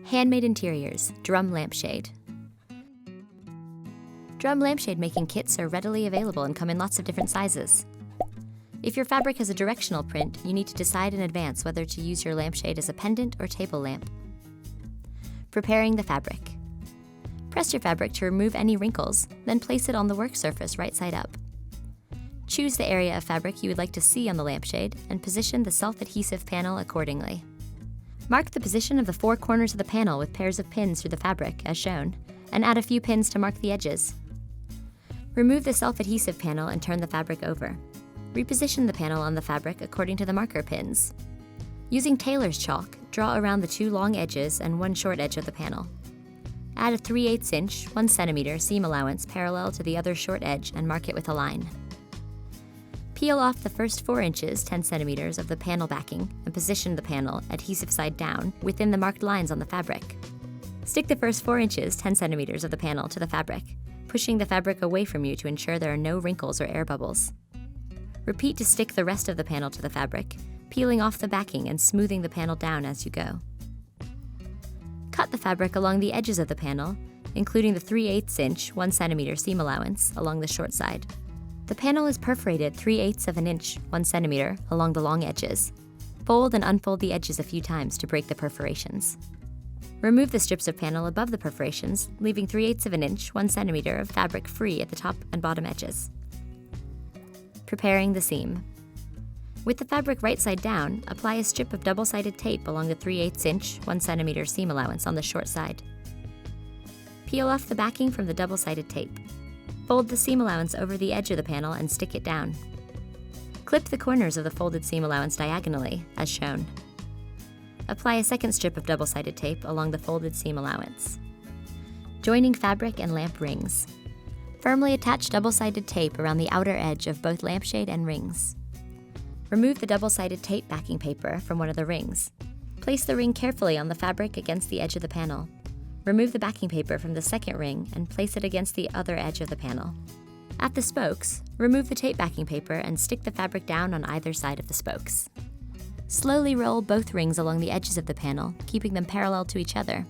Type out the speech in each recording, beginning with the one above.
Handmade Interiors, Drum Lampshade. Drum lampshade making kits are readily available and come in lots of different sizes. If your fabric has a directional print, you need to decide in advance whether to use your lampshade as a pendant or table lamp. Preparing the fabric. Press your fabric to remove any wrinkles, then place it on the work surface right side up. Choose the area of fabric you would like to see on the lampshade and position the self-adhesive panel accordingly. Mark the position of the four corners of the panel with pairs of pins through the fabric, as shown, and add a few pins to mark the edges. Remove the self-adhesive panel and turn the fabric over. Reposition the panel on the fabric according to the marker pins. Using tailor's chalk, draw around the two long edges and one short edge of the panel. Add a 3/8 inch, 1 cm seam allowance parallel to the other short edge and mark it with a line. Peel off the first 4 inches, 10 cm of the panel backing and position the panel, adhesive side down, within the marked lines on the fabric. Stick the first 4 inches, 10 cm of the panel to the fabric, pushing the fabric away from you to ensure there are no wrinkles or air bubbles. Repeat to stick the rest of the panel to the fabric, peeling off the backing and smoothing the panel down as you go. Cut the fabric along the edges of the panel, including the 3/8 inch, 1 cm seam allowance along the short side. The panel is perforated 3/8 of an inch, 1 cm, along the long edges. Fold and unfold the edges a few times to break the perforations. Remove the strips of panel above the perforations, leaving 3/8 of an inch, 1 cm of fabric free at the top and bottom edges. Preparing the seam. With the fabric right side down, apply a strip of double-sided tape along the 3/8 inch, 1 cm seam allowance on the short side. Peel off the backing from the double-sided tape. Fold the seam allowance over the edge of the panel and stick it down. Clip the corners of the folded seam allowance diagonally, as shown. Apply a second strip of double-sided tape along the folded seam allowance. Joining fabric and lamp rings. Firmly attach double-sided tape around the outer edge of both lampshade and rings. Remove the double-sided tape backing paper from one of the rings. Place the ring carefully on the fabric against the edge of the panel. Remove the backing paper from the second ring and place it against the other edge of the panel. At the spokes, remove the tape backing paper and stick the fabric down on either side of the spokes. Slowly roll both rings along the edges of the panel, keeping them parallel to each other.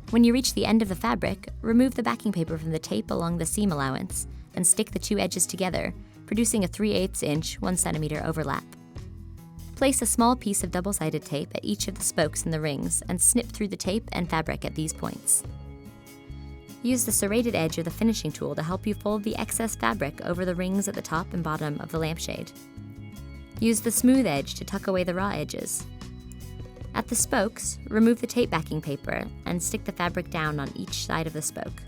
When you reach the end of the fabric, remove the backing paper from the tape along the seam allowance and stick the two edges together, producing a 3/8 inch, 1 cm overlap. Place a small piece of double-sided tape at each of the spokes in the rings and snip through the tape and fabric at these points. Use the serrated edge or the finishing tool to help you fold the excess fabric over the rings at the top and bottom of the lampshade. Use the smooth edge to tuck away the raw edges. At the spokes, remove the tape backing paper and stick the fabric down on each side of the spoke.